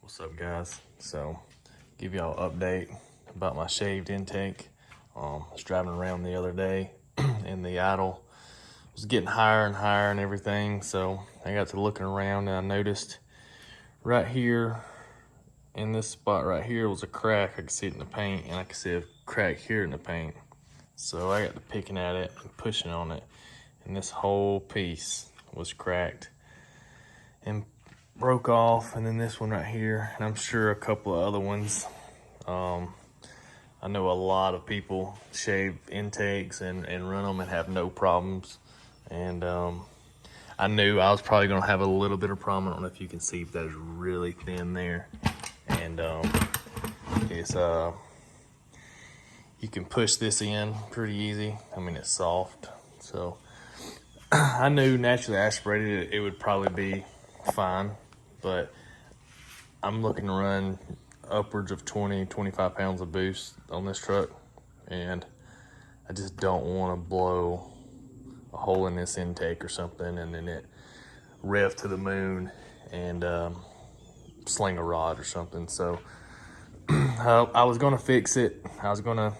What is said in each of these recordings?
What's up, guys? So give y'all an update about my shaved intake. I was driving around the other day and the idle was getting higher and higher and everything. So I got to looking around and I noticed right here in this spot right here was a crack. I could see it in the paint, and I could see a crack here in the paint. So I got to picking at it and pushing on it, and this whole piece was cracked and broke off. And then this one right here, and I'm sure a couple of other ones. I know a lot of people shave intakes and run them and have no problems. And I knew I was probably gonna have a little bit of problem. I don't know if you can see, but that is really thin there. And it's you can push this in pretty easy. I mean, it's soft. So I knew naturally aspirated it would probably be fine, but I'm looking to run upwards of 20-25 pounds of boost on this truck, and I just don't want to blow a hole in this intake or something and then it rev to the moon and sling a rod or something. So I was gonna fix it. I was gonna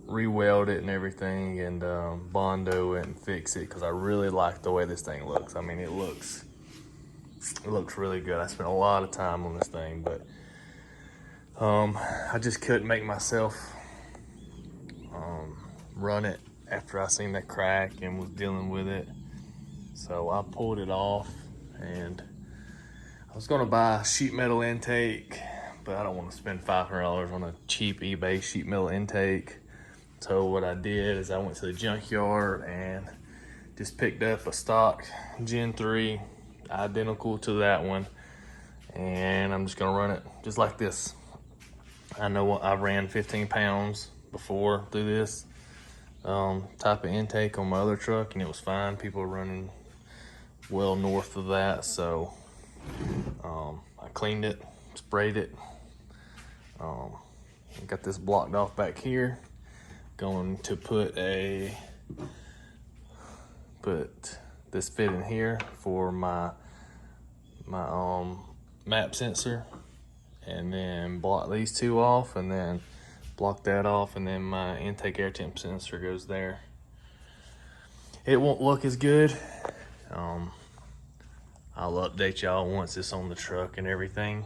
re-weld it and everything and Bondo it and fix it because I really like the way this thing looks. I mean, it looks really good. I spent a lot of time on this thing, but I just couldn't make myself run it after I seen that crack and was dealing with it. So I pulled it off, and I was gonna buy a sheet metal intake, but I don't want to spend $500 on a cheap eBay sheet metal intake. So what I did is I went to the junkyard and just picked up a stock Gen 3, identical to that one, and I'm just gonna run it just like this. I know I ran 15 pounds before through this type of intake on my other truck, and it was fine. People were running well north of that. So I cleaned it, sprayed it, got this blocked off back here. Going to put this fit in here for my map sensor, and then block these two off, and then block that off, and then my intake air temp sensor goes there. It won't look as good. I'll update y'all once it's on the truck and everything,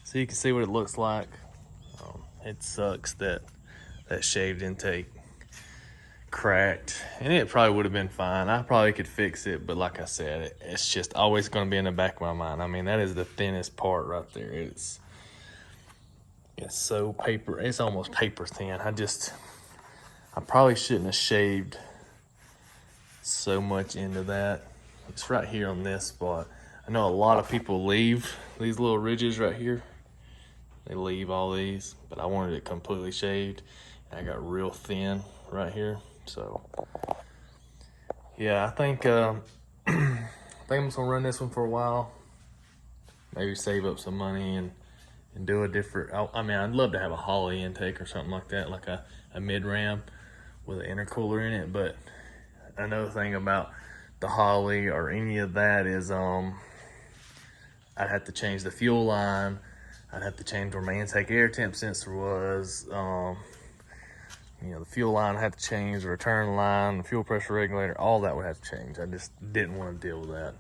so you can see what it looks like. It sucks that shaved intake cracked, and it probably would have been fine. I probably could fix it, but like I said, it's just always going to be in the back of my mind. I mean, that is the thinnest part right there. It's so paper, it's almost paper thin. I probably shouldn't have shaved so much into that. It's right here on this spot. I know a lot of people leave these little ridges right here. They leave all these, but I wanted it completely shaved. I got real thin right here. So yeah, I think I'm just gonna run this one for a while. Maybe save up some money and do a different, I mean, I'd love to have a Holley intake or something like that, like a mid-ram with an intercooler in it. But another thing about the Holley or any of that is I'd have to change the fuel line. I'd have to change where my intake air temp sensor was. You know, the fuel line had to change, the return line, the fuel pressure regulator, all that would have to change. I just didn't want to deal with that.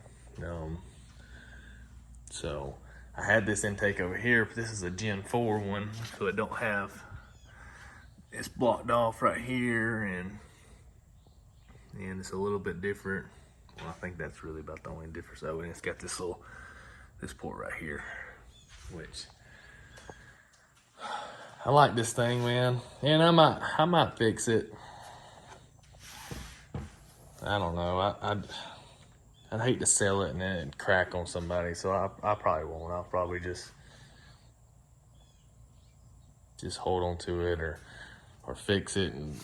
So I had this intake over here, but this is a Gen 4 one, so it don't have, it's blocked off right here, and it's a little bit different. Well, I think that's really about the only difference. So, and it's got this port right here, which I like this thing, man, and I might fix it. I don't know. I'd hate to sell it and then it'd crack on somebody, so I probably won't. I'll probably just hold on to it or fix it and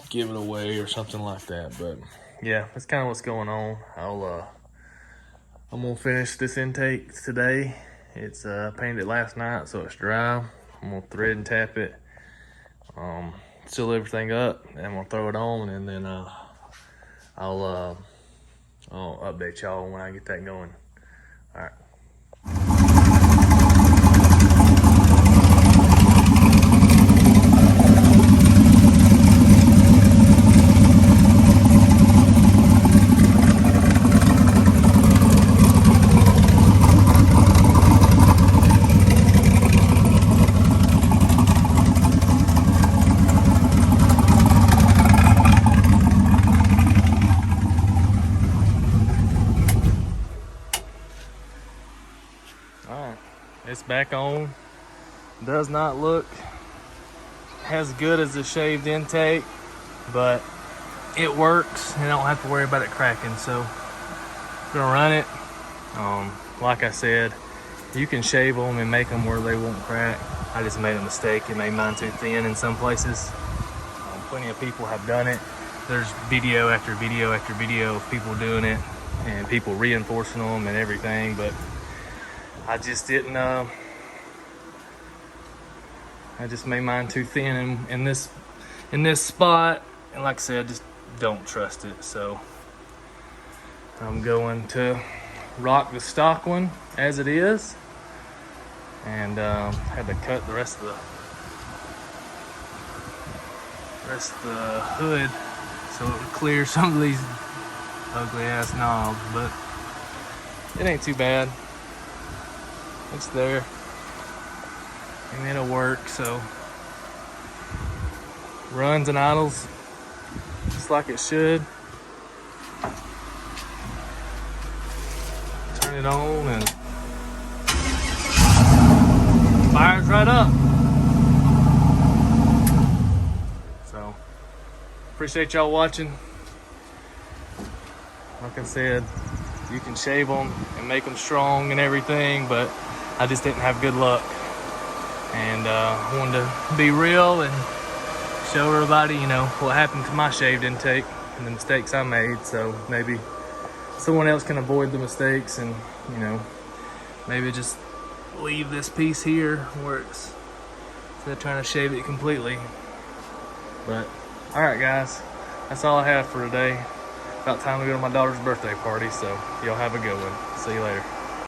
give it away or something like that. But yeah, that's kind of what's going on. I'm gonna finish this intake today. It's painted it last night, so it's dry. I'm gonna thread and tap it, seal everything up, and I'm gonna throw it on, and then I'll update y'all when I get that going. All right. Alright, it's back on. Does not look as good as the shaved intake, but it works and I don't have to worry about it cracking. So I'm gonna run it. Like I said, you can shave them and make them where they won't crack. I just made a mistake and made mine too thin in some places. Plenty of people have done it. There's video after video after video of people doing it and people reinforcing them and everything, but I just didn't, I just made mine too thin in this spot. And like I said, just don't trust it. So I'm going to rock the stock one as it is. And had to cut the rest of the hood so it would clear some of these ugly ass knobs, but it ain't too bad. It's there and it'll work. So runs and idles just like it should. Turn it on and fires right up. So appreciate y'all watching. Like I said, you can shave them and make them strong and everything, but I just didn't have good luck. And I wanted to be real and show everybody, you know, what happened to my shaved intake and the mistakes I made. So maybe someone else can avoid the mistakes and, you know, maybe just leave this piece here where it's, instead of trying to shave it completely. But all right, guys, that's all I have for today. About time to go to my daughter's birthday party, so y'all have a good one. See you later.